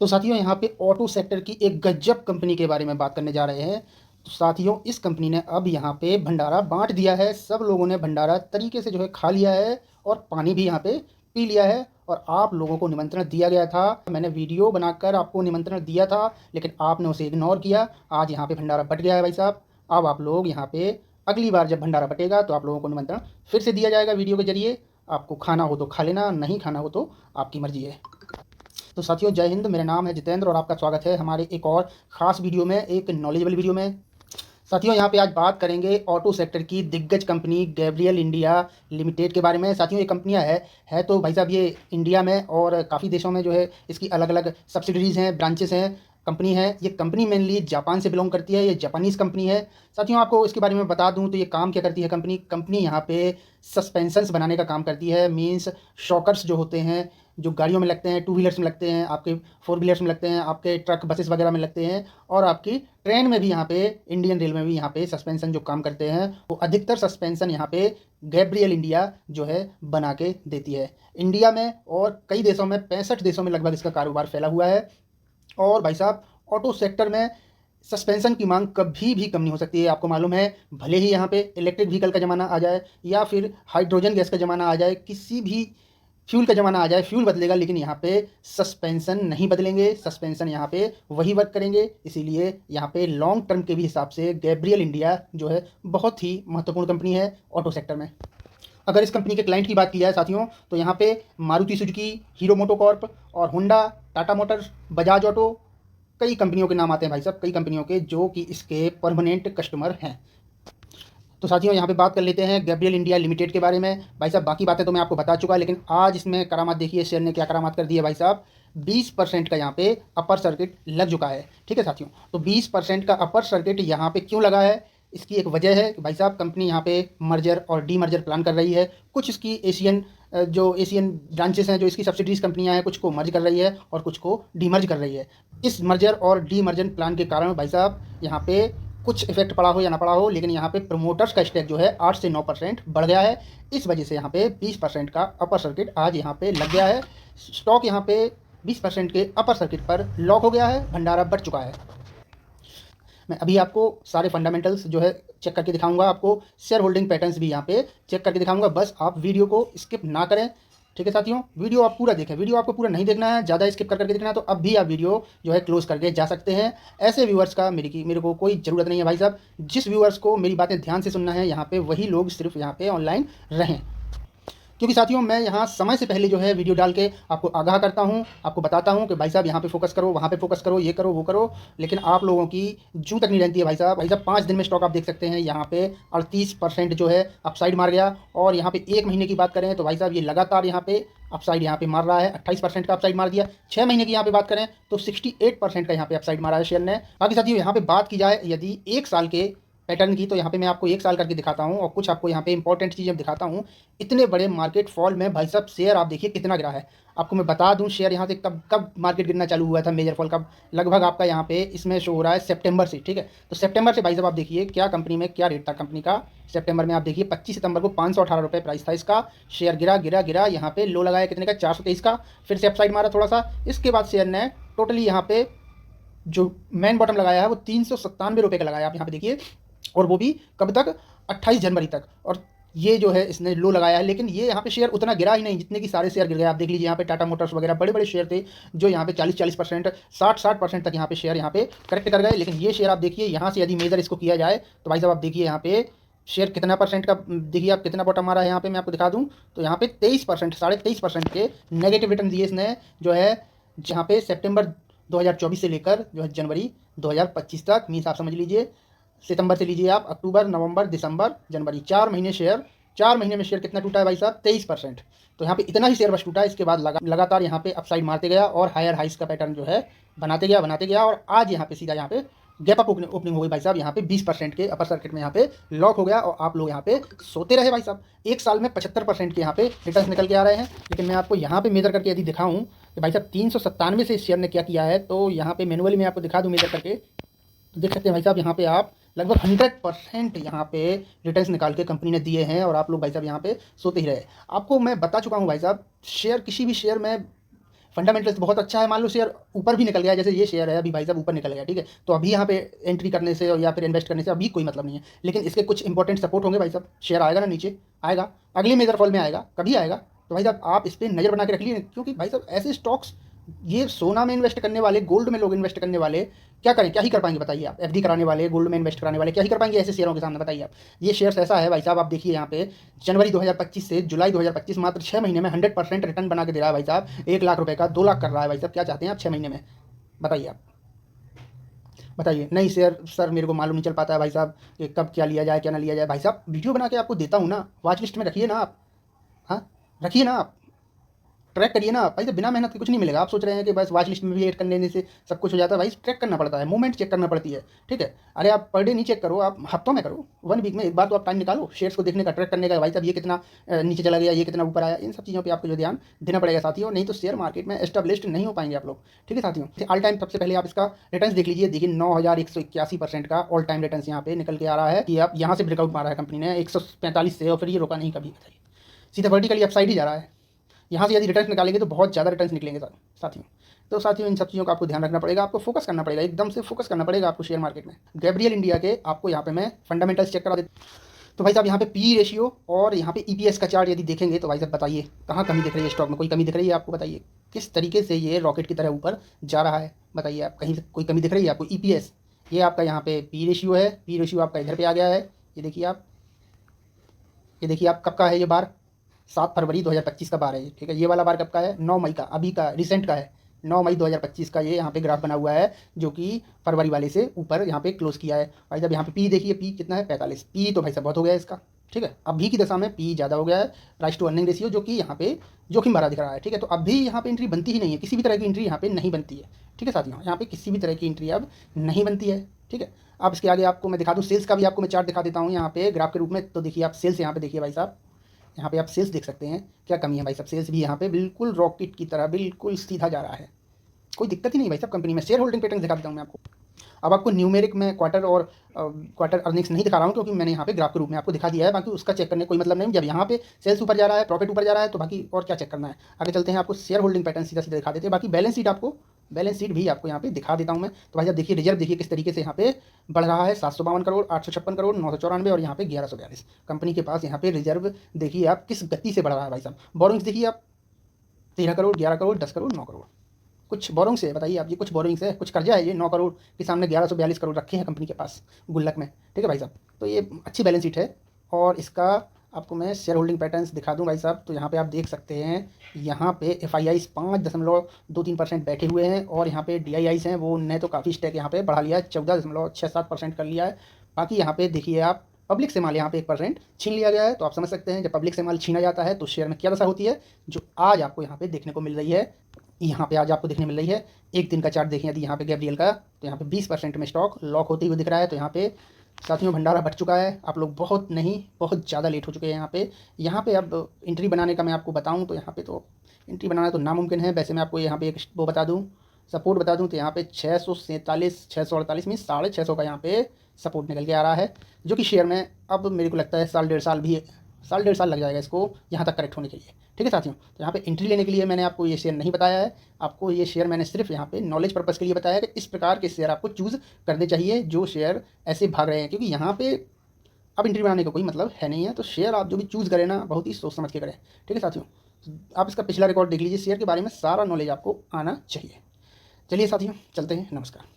तो साथियों यहाँ पे ऑटो सेक्टर की एक गजब कंपनी के बारे में बात करने जा रहे हैं। तो साथियों इस कंपनी ने अब यहाँ पे भंडारा बांट दिया है। सब लोगों ने भंडारा तरीके से जो है खा लिया है और पानी भी यहाँ पे पी लिया है। और आप लोगों को निमंत्रण दिया गया था, मैंने वीडियो बनाकर आपको निमंत्रण दिया था, लेकिन आपने उसे इग्नोर किया। आज यहाँ पे भंडारा बट गया है भाई साहब। अब आप लोग यहाँ पे अगली बार जब भंडारा बटेगा तो आप लोगों को निमंत्रण फिर से दिया जाएगा वीडियो के जरिए। आपको खाना हो तो खा लेना, नहीं खाना हो तो आपकी मर्जी है। तो साथियों जय हिंद, मेरा नाम है जितेंद्र और आपका स्वागत है हमारे एक और ख़ास वीडियो में, एक नॉलेजेबल वीडियो में। साथियों यहाँ पे आज बात करेंगे ऑटो सेक्टर की दिग्गज कंपनी गैब्रियल इंडिया लिमिटेड के बारे में। साथियों ये कंपनियाँ है तो भाई साहब ये इंडिया में और काफ़ी देशों में जो है इसकी अलग अलग सब्सिडरीज़ हैं, ब्रांचेस हैं, कंपनी है। ये कंपनी मेनली जापान से बिलोंग करती है, ये जापानीज़ कंपनी है। साथियों आपको इसके बारे में बता दूं तो ये काम क्या करती है कंपनी यहाँ पे सस्पेंशंस बनाने का काम करती है। मींस शॉकर्स जो होते हैं, जो गाड़ियों में लगते हैं, टू व्हीलर्स में लगते हैं, आपके फोर व्हीलर्स में लगते हैं, आपके ट्रक बसेस वगैरह में लगते हैं, और आपकी ट्रेन में भी यहाँ पे, इंडियन रेल में भी यहाँ पे सस्पेंशन जो काम करते हैं वो अधिकतर सस्पेंशन यहाँ पे गैब्रियल इंडिया जो है बना के देती है। इंडिया में और कई देशों में, 65 देशों में लगभग इसका कारोबार फैला हुआ है। और भाई साहब ऑटो सेक्टर में सस्पेंशन की मांग कभी भी कम नहीं हो सकती है। आपको मालूम है, भले ही यहाँ पे इलेक्ट्रिक व्हीकल का ज़माना आ जाए या फिर हाइड्रोजन गैस का ज़माना आ जाए, किसी भी फ्यूल का ज़माना आ जाए, फ्यूल बदलेगा लेकिन यहाँ पे सस्पेंशन नहीं बदलेंगे। सस्पेंशन यहाँ पे वही वर्क करेंगे। इसीलिए यहाँ पे लॉन्ग टर्म के भी हिसाब से गैब्रियल इंडिया जो है बहुत ही महत्वपूर्ण कंपनी है ऑटो सेक्टर में। अगर इस कंपनी के क्लाइंट की बात की जाए साथियों तो यहाँ पे मारुति सुजुकी, हीरो मोटोकॉर्प और Honda, Tata Motors, Bajaj auto, कई कंपनियों के नाम आते हैं भाई साहब, कई कंपनियों के जो कि इसके परमानेंट कस्टमर हैं। तो साथियों यहाँ पे बात कर लेते हैं गैब्रियल इंडिया लिमिटेड के बारे में। भाई साहब बाकी बातें तो मैं आपको बता चुका, लेकिन आज इसमें करामात देखिए, शेयर ने क्या करामात कर दी है भाई साहब। 20% का यहाँ पे अपर सर्किट लग चुका है। ठीक है साथियों, तो 20% का अपर सर्किट यहाँ पे क्यों लगा है, इसकी एक वजह है कि भाई साहब कंपनी यहाँ पे मर्जर और डीमर्जर प्लान कर रही है। कुछ इसकी एशियन ब्रांचेस हैं, जो इसकी सब्सिडीज कंपनियां हैं, कुछ को मर्ज कर रही है और कुछ को डीमर्ज कर रही है। इस मर्जर और डीमर्जन प्लान के कारण भाई साहब यहाँ पे कुछ इफेक्ट पड़ा हो या ना पड़ा हो, लेकिन यहाँ पे प्रमोटर्स का स्टेक जो है 8 से 9% बढ़ गया है। इस वजह से यहाँ पे 20% का अपर सर्किट आज यहाँ पे लग गया है। स्टॉक यहाँ पे 20% के अपर सर्किट पर लॉक हो गया है, भंडारा बढ़ चुका है। मैं अभी आपको सारे फंडामेंटल्स जो है चेक करके दिखाऊंगा, आपको शेयर होल्डिंग पैटर्न्स भी यहाँ पे चेक करके दिखाऊंगा। बस आप वीडियो को स्किप ना करें। ठीक है साथियों, वीडियो आप पूरा देखें। वीडियो आपको पूरा नहीं देखना है, ज़्यादा स्किप करके देखना है तो अब भी आप वीडियो जो है क्लोज करके जा सकते हैं। ऐसे व्यूअर्स का मेरे को कोई ज़रूरत नहीं है भाई साहब। जिस व्यूअर्स को मेरी बातें ध्यान से सुनना है, यहाँ पे वही लोग सिर्फ यहाँ पे ऑनलाइन रहें। क्योंकि साथियों मैं यहाँ समय से पहले जो है वीडियो डाल के आपको आगाह करता हूँ, आपको बताता हूँ कि भाई साहब यहाँ पे फोकस करो, वहाँ पे फोकस करो, ये करो, वो करो, लेकिन आप लोगों की जू तक नहीं रहती है भाई साहब। 5 दिन में स्टॉक आप देख सकते हैं यहाँ पे 38% जो है अपसाइड मार गया। और यहाँ पे 1 महीने की बात करें तो भाई साहब ये लगातार यहाँ पे अपसाइड यहाँ पे मार रहा है, 28% का अपसाइड मार दिया। 6 महीने की यहाँ पे बात करें तो 68% का यहाँ पे अपसाइड मारा है शेयर ने। बाकी साथियों यहाँ पे बात की जाए यदि 1 साल के पैटर्न की, तो यहाँ पे मैं आपको 1 साल करके दिखाता हूँ और कुछ आपको यहाँ पे इंपॉर्टेंट चीज़ें दिखाता हूँ। इतने बड़े मार्केट फॉल में भाई साहब शेयर आप देखिए कितना गिरा है। आपको मैं बता दूँ शेयर यहाँ से कब कब मार्केट गिरना चालू हुआ था, मेजर फॉल कब, लगभग आपका यहाँ पे इसमें शो हो रहा है सितंबर से। ठीक है, तो सितंबर से भाई साहब आप देखिए क्या कंपनी में क्या रेट था कंपनी का। सितंबर में आप देखिए 25 सितंबर को 518 रुपये प्राइस था इसका। शेयर गिरा गिरा गिरा, यहाँ पे लो लगाया कितने का, 423 का, फिर से अपसाइड मारा थोड़ा सा। इसके बाद शेयर ने टोटली यहाँ पे जो मेन बॉटम लगाया है वो 397 रुपये का लगाया, आप यहाँ पे देखिए। और वो भी कब तक, 28 जनवरी तक। और ये जो है इसने लो लगाया है, लेकिन ये यहाँ पे शेयर उतना गिरा ही नहीं जितने कि सारे शेयर गिर गए। आप देख लीजिए यहाँ पे टाटा मोटर्स वगैरह बड़े बड़े शेयर थे जो यहाँ पे 40% 60% तक यहाँ पे शेयर यहाँ पे करेक्ट कर गए। लेकिन ये शेयर आप देखिए यहाँ से यदि मेजर इसको किया जाए तो भाई साहब आप देखिए यहाँ पे शेयर कितना परसेंट का, देखिए आप कितना बॉटम आ रहा है यहाँ पे, मैं आपको दिखा दूँ तो यहाँ पे 23%, 23.5% के नेगेटिव रिटर्न दिए इसने, जो है जहाँ पे सितंबर 2024 से लेकर जो है जनवरी 2025 तक। मीन्स आप समझ लीजिए सितंबर से लीजिए आप, अक्टूबर, नवंबर, दिसंबर, जनवरी, 4 महीने शेयर, 4 महीने में शेयर कितना टूटा है भाई साहब, 23%। तो यहाँ पे इतना ही शेयर बस टूटा है। इसके बाद लगातार यहाँ पे अपसाइड मारते गया और हायर हाइस का पैटर्न जो है बनाते गया। और आज यहाँ पे सीधा यहाँ पे गैप अप ओपनिंग हो गई भाई साहब, यहाँ पे 20% के अपर सर्किट में यहाँ पे लॉक हो गया। और आप लोग यहाँ पे सोते रहे भाई साहब। 1 साल में 75% के यहाँ पे रिटर्न निकल के आ रहे हैं। लेकिन मैं आपको यहाँ पे मेजर करके यदि दिखाऊँ कि भाई साहब 397 से इस शेयर ने क्या किया है, तो यहाँ पे मैनुअली मैं आपको दिखा दूँ मेजर करके, तो देख सकते हैं भाई साहब यहाँ पे आप लगभग 100% यहाँ पे रिटर्न्स निकाल के कंपनी ने दिए हैं। और आप लोग भाई साहब यहाँ पे सोते ही रहे। आपको मैं बता चुका हूँ भाई साहब, शेयर किसी भी शेयर में फंडामेंटल्स बहुत अच्छा है, मान लो शेयर ऊपर भी निकल गया, जैसे ये शेयर है अभी भाई साहब ऊपर निकल गया, ठीक है, तो अभी यहाँ पे एंट्री करने से या फिर इन्वेस्ट करने से अभी कोई मतलब नहीं है, लेकिन इसके कुछ इंपॉर्टेंट सपोर्ट होंगे भाई साहब, शेयर आएगा ना नीचे, आएगा अगली मेजर फॉल में आएगा, कभी आएगा, तो भाई साहब आप इस पर नज़र बना के रख लिए, क्योंकि भाई साहब ऐसे स्टॉक्स, ये सोना में इन्वेस्ट करने वाले, गोल्ड में लोग इन्वेस्ट करने वाले क्या करें, क्या ही कर पाएंगे बताइए आप, एफडी कराने वाले, गोल्ड में इन्वेस्ट कराने वाले क्या ही कर पाएंगे ऐसे शेयरों के सामने, बताइए आप। ये शेयर्स ऐसा है भाई साहब, आप देखिए यहाँ पे जनवरी 2025 से जुलाई 2025 मात्र 6 महीने में 100% रिटर्न बना के दे रहा है भाई साहब, 1 लाख रुपए का 2 लाख कर रहा है भाई साहब, क्या चाहते हैं आप 6 महीने में, बताइए आप, बताइए। नहीं शेयर सर मेरे को मालूम नहीं चल पाता है भाई साहब कि कब क्या लिया जाए क्या ना लिया जाए, भाई साहब वीडियो बना के आपको देता हूँ ना, वॉच लिस्ट में रखिए ना आप, हाँ रखिए ना आप, ट्रैक करिए ना भाई, तो बिना मेहनत के कुछ नहीं मिलेगा। आप सोच रहे हैं कि बस वॉच लिस्ट में भी ऐड कर लेने से सब कुछ हो जाता है, भाई ट्रैक करना पड़ता है, मूवमेंट चेक करना पड़ती है, ठीक है। अरे आप पर डे नहीं चेक करो, आप हफ्तों में करो, 1 वीक में एक बार तो आप टाइम निकालो शेयर्स को देखने का, ट्रैक करने का, भाई साहब ये कितना नीचे चला गया, ये कितना ऊपर आया, इन सब चीज़ों पर आपको जो ध्यान देना पड़ेगा साथियों, नहीं तो शेयर मार्केट में एस्टेब्लिश्ड नहीं हो पाएंगे आप लोग, ठीक है साथियों। ऑल टाइम सबसे पहले आप इसका रिटर्न देख लीजिए, देखिए 9181% का ऑल टाइम रिटर्न यहाँ पे निकल के आ रहा है, कि आप यहाँ से ब्रेकआउट मारा है कंपनी ने 145 से, और फिर ये रोका नहीं कभी, बताइए सीधा वर्टिकली अपसाइड ही जा रहा है। यहाँ से यदि रिटर्न निकालेंगे तो बहुत ज़्यादा रिटर्न निकलेंगे साथियों। तो साथियों इन सब चीज़ों का आपको ध्यान रखना पड़ेगा, आपको फोकस करना पड़ेगा, एकदम से फोकस करना पड़ेगा आपको शेयर मार्केट में। गैब्रियल इंडिया के आपको यहाँ पे मैं फंडामेंटल्स चेक करा देता। तो भाई साहब यहाँ पे पी रेशियो और यहाँ पे ईपीएस का चार्ट यदि देखेंगे तो भाई साहब बताइए कहाँ कमी दिख रही है, स्टॉक में कोई कमी दिख रही है आपको, बताइए किस तरीके से ये रॉकेट की तरह ऊपर जा रहा है, बताइए आप, कहीं कोई कमी दिख रही है आपको। ईपीएस ये आपका यहाँ पे पी रेशियो है, पी रेशियो आपका इधर पे आ गया है, ये देखिए आप, ये देखिए आप कब का है ये बार, 7 फरवरी 2025 का बार है ये, ठीक है। ये वाला बार कब का है, 9 मई का, अभी का रिसेंट का है, 9 मई 2025 का ये यहाँ पे ग्राफ बना हुआ है, जो कि फरवरी वाले से ऊपर यहाँ पे क्लोज किया है भाई साहब। यहाँ पे पी देखिए, पी कितना है 45, पी तो भाई साहब बहुत हो गया है इसका, ठीक है। अभी की दशा में पी ज़्यादा हो गया है, प्राइस टू अर्निंग रेशियो जो कि यहाँ पे जोखिम भरा दिख रहा है, ठीक है। तो अभी यहाँ पे एंट्री बनती ही नहीं है, किसी भी तरह की एंट्री यहाँ पे नहीं बनती है, ठीक है साथियों, यहाँ पे किसी भी तरह की एंट्री अब नहीं बनती है, ठीक है। अब इसके आगे आपको मैं दिखा दूँ सेल्स का भी, आपको मैं चार्ट दिखा देता हूँ यहाँ पे ग्राफ के रूप में। तो देखिए आप सेल्स यहाँ पे देखिए भाई साहब, यहाँ पे आप सेल्स देख सकते हैं, क्या कमी है भाई साहब, सेल्स भी यहाँ पे बिल्कुल रॉकेट की तरह बिल्कुल सीधा जा रहा है, कोई दिक्कत ही नहीं भाई साहब कंपनी में। शेयर होल्डिंग पैटर्न दिखा देता हूँ मैं आपको। अब आपको न्यूमेरिक में क्वार्टर और क्वार्टर अर्निंग्स नहीं दिखा रहा हूँ, क्योंकि मैंने यहाँ पे ग्राफ के रूप में आपको दिखा दिया है, बाकी उसका चेक करने कोई मतलब नहीं। जब यहाँ पे सेल्स ऊपर जा रहा है, प्रॉफिट ऊपर जा रहा है, तो बाकी और क्या चेक करना है। आगे चलते हैं, आपको शेयर होल्डिंग पैटर्न सीधा सीधा दिखा देते हैं। बाकी बैलेंस शीट, आपको बैलेंस शीट भी आपको यहाँ पे दिखा देता हूँ मैं। तो भाई साहब देखिए रिजर्व देखिए किस तरीके से यहाँ पे बढ़ रहा है, 752 करोड़, 856 करोड़, 994 और यहाँ पे 1142 कंपनी के पास यहाँ पे रिजर्व देखिए आप किस गति से बढ़ रहा है भाई साहब। बोरोइंग्स देखिए आप 13 करोड़, 11 करोड़, 10 करोड़, 9 करोड़, कुछ बोरोइंग्स है, बताइए आप, ये कुछ बोरोइंग्स है, कुछ कर्जा है, ये 9 करोड़ के सामने 1142 करोड़ रखे हैं कंपनी के पास गुल्लक में, ठीक है भाई साहब। तो ये अच्छी बैलेंस शीट है। और इसका आपको मैं शेयर होल्डिंग पैटर्न्स दिखा दूं भाई साहब। तो यहाँ पे आप देख सकते हैं, यहाँ पे FIIs 5.23% बैठे हुए हैं, और यहाँ पे DIIs हैं, वो ने तो काफ़ी स्टैक यहाँ पे बढ़ा लिया है, 14.67% कर लिया है। बाकी यहाँ पे देखिए आप पब्लिक से माल यहाँ पे 1% छीन लिया गया है। तो आप समझ सकते हैं जब पब्लिक से माल छीना जाता है तो शेयर में क्या दशा होती है, जो आज आपको यहाँ पे देखने को मिल रही है। यहाँ पे आज आपको देखने मिल रही है, एक दिन का चार्ट देखें यदि यहाँ पे गैब्रियल का, तो यहाँ पे 20% में स्टॉक लॉक होते हुए दिख रहा है। तो यहाँ पे साथियों भंडारा बढ़ चुका है, आप लोग बहुत नहीं बहुत ज़्यादा लेट हो चुके हैं यहाँ पे अब एंट्री बनाने का मैं आपको बताऊँ तो यहाँ पे तो एंट्री बनाना तो नामुमकिन है। वैसे मैं आपको यहाँ पे एक वो बता दूँ, सपोर्ट बता दूँ, तो यहाँ पे 647 648 में 650 का यहाँ पे सपोर्ट निकल के आ रहा है, जो कि शेयर में अब मेरे को लगता है साल डेढ़ साल लग जाएगा इसको यहाँ तक करेक्ट होने के लिए, ठीक है साथियों। तो यहाँ पे एंट्री लेने के लिए मैंने आपको ये शेयर नहीं बताया है, आपको ये शेयर मैंने सिर्फ यहाँ पे नॉलेज पर्पज़ के लिए बताया है कि इस प्रकार के शेयर आपको चूज़ करने चाहिए जो शेयर ऐसे भाग रहे हैं, क्योंकि यहाँ पे अब एंट्री बनाने का कोई मतलब है नहीं है। तो शेयर आप जो भी चूज़ करें ना, बहुत ही सोच समझ के करें, ठीक है साथियों। आप इसका पिछला रिकॉर्ड देख लीजिए, शेयर के बारे में सारा नॉलेज आपको आना चाहिए। चलिए साथियों चलते हैं, नमस्कार।